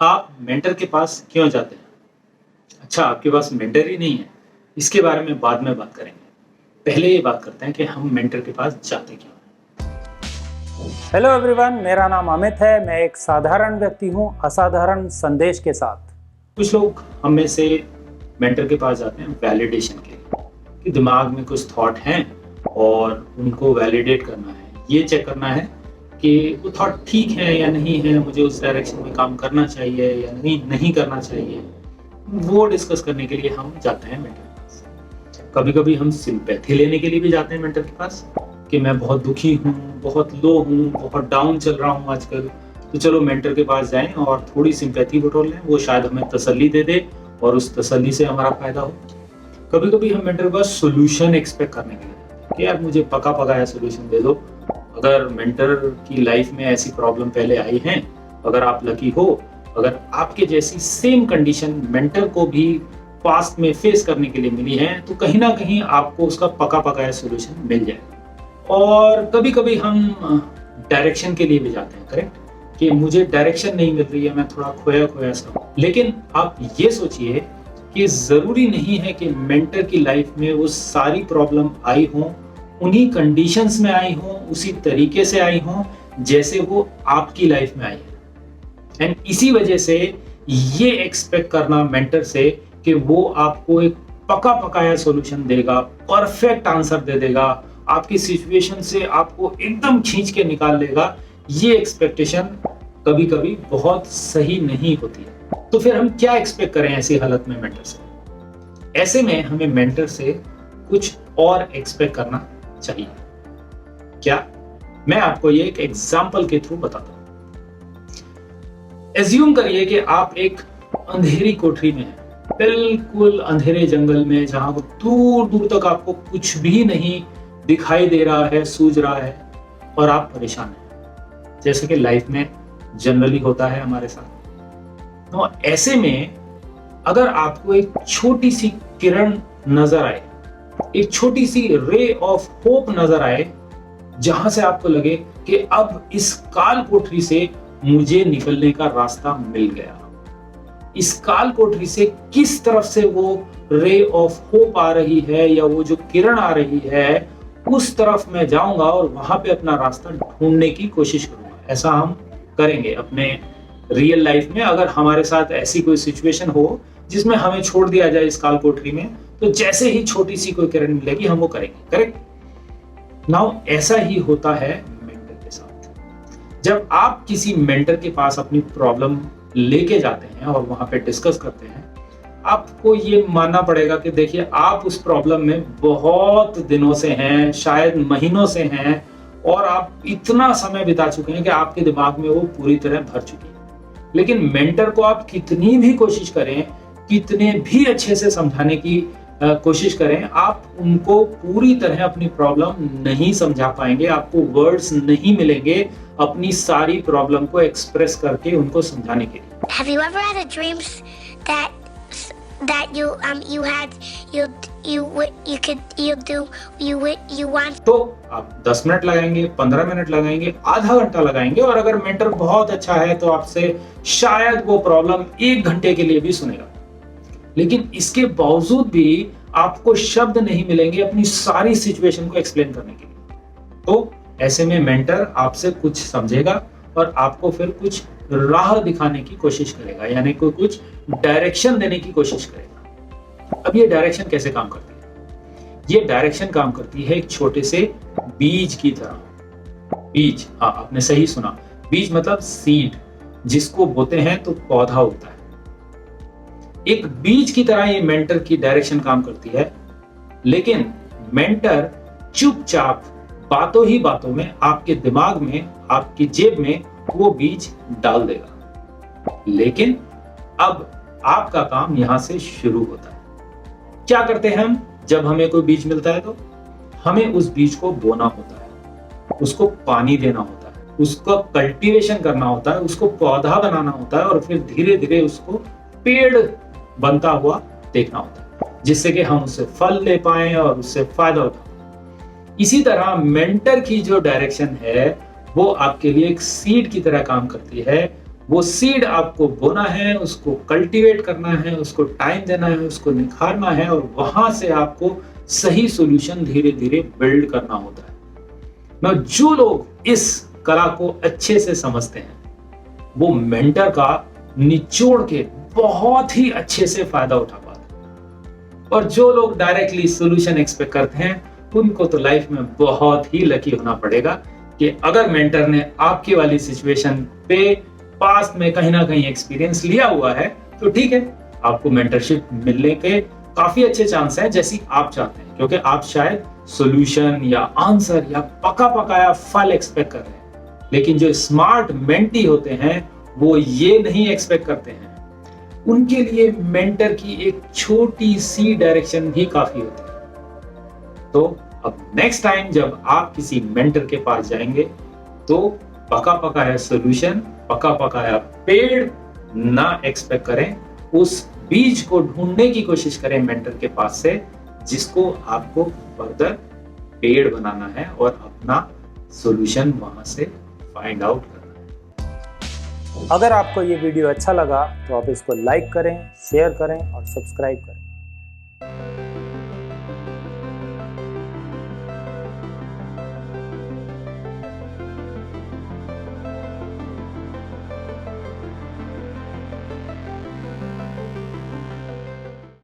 आप मेंटर के पास क्यों जाते हैं? अच्छा, आपके पास मेंटर ही नहीं है, इसके बारे में बाद में बात करेंगे। पहले ये बात करते हैं कि हम मेंटर के पास जाते क्यों हैं? हेलो एवरीवन, मेरा नाम अमित है। मैं एक साधारण व्यक्ति हूँ असाधारण संदेश के साथ। कुछ लोग हम में से मेंटर के पास जाते हैं वैलिडेशन के लिए, कि दिमाग में कुछ थॉट हैं और उनको वैलिडेट करना है, ये चेक करना है कि वो थॉट ठीक है या नहीं है, मुझे उस डायरेक्शन में काम करना चाहिए या नहीं करना चाहिए। वो डिस्कस करने के लिए हम जाते हैं मेंटर के पास। कभी कभी हम सिंपैथी लेने के लिए भी जाते हैं मेंटर के पास, कि मैं बहुत दुखी हूँ, बहुत लो हूँ, बहुत डाउन चल रहा हूँ आजकल, तो चलो मेंटर के पास जाएं और थोड़ी सिंपैथी बटोर लें। वो शायद हमें तसल्ली दे दे और उस तसल्ली से हमारा फायदा हो। कभी कभी हम मेंटर के पास सोल्यूशन एक्सपेक्ट करने के लिए जाते हैं कि यार मुझे पका पकाया सोल्यूशन दे दो। अगर मेंटर की लाइफ में ऐसी प्रॉब्लम पहले आई है, अगर आप लकी हो, अगर आपके जैसी सेम कंडीशन मेंटर को भी पास्ट में फेस करने के लिए मिली है, तो कहीं ना कहीं आपको उसका पका पकाया सोल्यूशन मिल जाएगा। और कभी कभी हम डायरेक्शन के लिए भी जाते हैं, करेक्ट, कि मुझे डायरेक्शन नहीं मिल रही है, मैं थोड़ा खोया खोया सा हूं। लेकिन आप ये सोचिए कि जरूरी नहीं है कि मेंटर की लाइफ में वो सारी प्रॉब्लम आई हो, उन्हीं कंडीशंस में आई हो, उसी तरीके से आई हो जैसे वो आपकी लाइफ में आई है। एंड इसी वजह से ये एक्सपेक्ट करना मेंटर से कि वो आपको एक पका पकाया सॉल्यूशन देगा, परफेक्ट आंसर दे देगा, आपकी सिचुएशन से आपको एकदम खींच के निकाल लेगा, ये एक्सपेक्टेशन कभी कभी बहुत सही नहीं होती है। तो फिर हम क्या एक्सपेक्ट करें ऐसी हालत में मेंटर से? ऐसे में हमें मेंटर से कुछ और एक्सपेक्ट करना चाहिए। क्या? मैं आपको ये एक एग्जांपल के थ्रू बताता हूं। एज्यूम करिए कि आप एक अंधेरी कोठरी में हैं, बिल्कुल अंधेरे जंगल में, जहां दूर दूर तक आपको कुछ भी नहीं दिखाई दे रहा है, सूझ रहा है, और आप परेशान हैं, जैसे कि लाइफ में जनरली होता है हमारे साथ। तो ऐसे में अगर आपको एक छोटी सी किरण नजर आए, एक छोटी सी रे ऑफ होप नजर आए, जहां से आपको लगे कि अब इस काल कोठरी से मुझे निकलने का रास्ता मिल गया, इस काल कोठरी से किस तरफ से वो रे ऑफ होप आ रही है या वो जो किरण आ रही है, उस तरफ मैं जाऊंगा और वहां पे अपना रास्ता ढूंढने की कोशिश करूंगा। ऐसा हम करेंगे अपने रियल लाइफ में। अगर हमारे साथ ऐसी कोई सिचुएशन हो जिसमें हमें छोड़ दिया जाए इस काल कोठरी में, तो जैसे ही छोटी सी कोई किरण मिलेगी हम वो करेंगे, करेक्ट। नाउ ऐसा ही होता है मेंटर के साथ। जब आप किसी मेंटर के पास अपनी प्रॉब्लम लेके जाते हैं और वहां पे डिस्कस करते हैं, आपको ये मानना पड़ेगा कि देखिए आप उस प्रॉब्लम में बहुत दिनों से हैं, शायद महीनों से हैं, और आप इतना समय बिता चुके हैं कि आपके दिमाग में वो पूरी तरह भर चुकी है। लेकिन मेंटर को आप कितनी भी कोशिश करें, कितने भी अच्छे से समझाने की कोशिश करें, आप उनको पूरी तरह अपनी प्रॉब्लम नहीं समझा पाएंगे। आपको वर्ड्स नहीं मिलेंगे अपनी सारी प्रॉब्लम को एक्सप्रेस करके उनको समझाने के लिए। Have you ever had a dream that you want? तो आप 10 मिनट लगाएंगे, 15 मिनट लगाएंगे, आधा घंटा लगाएंगे, और अगर मेंटर बहुत अच्छा है तो आपसे शायद वो प्रॉब्लम 1 घंटे के लिए भी सुनेगा। लेकिन इसके बावजूद भी आपको शब्द नहीं मिलेंगे अपनी सारी सिचुएशन को एक्सप्लेन करने के लिए। तो ऐसे में मेंटर आपसे कुछ समझेगा और आपको फिर कुछ राह दिखाने की कोशिश करेगा, यानी कोई कुछ डायरेक्शन देने की कोशिश करेगा। अब ये डायरेक्शन कैसे काम करती है? ये डायरेक्शन काम करती है एक छोटे से बीज की तरह। बीज, हाँ आपने सही सुना, बीज मतलब सीड, जिसको बोते हैं तो पौधा होता है। एक बीज की तरह ये मेंटर की डायरेक्शन काम करती है। लेकिन मेंटर चुपचाप बातों ही बातों में आपके दिमाग में, आपकी जेब में वो बीज डाल देगा। लेकिन अब आपका काम यहां से शुरू होता है। क्या करते हैं हम? जब हमें कोई बीज मिलता है तो हमें उस बीज को बोना होता है, उसको पानी देना होता है, उसको कल्टीवेशन करना होता है, उसको पौधा बनाना होता है, और फिर धीरे धीरे उसको पेड़ बनता हुआ देखना होता है, जिससे कि हम उससे फल ले पाएं और उससे फायदा उठाएं। इसी तरह मेंटर की जो डायरेक्शन है वो आपके लिए एक सीड की तरह काम करती है। वो सीड आपको बोना है, उसको कल्टीवेट करना है, उसको टाइम देना है, उसको निखारना है और वहां से आपको सही सॉल्यूशन धीरे धीरे बिल्ड करना होता है ना। जो लोग इस कला को अच्छे से समझते हैं वो मेंटर का निचोड़ के बहुत ही अच्छे से फायदा उठा पाते हैं, और जो लोग डायरेक्टली सॉल्यूशन एक्सपेक्ट करते हैं उनको तो लाइफ में बहुत ही लकी होना पड़ेगा कि अगर मेंटर ने आपकी वाली सिचुएशन पे पास्ट में कहीं ना कहीं एक्सपीरियंस लिया हुआ है तो ठीक है, आपको मेंटरशिप मिलने के काफी अच्छे चांस हैं जैसी आप चाहते हैं, क्योंकि आप शायद सॉल्यूशन या आंसर या पका पकाया फल एक्सपेक्ट कर रहे हैं। लेकिन जो स्मार्ट मेंटी होते हैं वो ये नहीं एक्सपेक्ट करते हैं, उनके लिए मेंटर की एक छोटी सी डायरेक्शन भी काफी होती है। तो अब नेक्स्ट टाइम जब आप किसी मेंटर के पास जाएंगे तो पका पकाया सॉल्यूशन, पका पकाया पेड़ ना एक्सपेक्ट करें, उस बीज को ढूंढने की कोशिश करें मेंटर के पास से जिसको आपको फर्दर पेड़ बनाना है और अपना सॉल्यूशन वहां से फाइंड आउट करना है। अगर आपको ये वीडियो अच्छा लगा तो आप इसको लाइक करें, शेयर करें और सब्सक्राइब करें।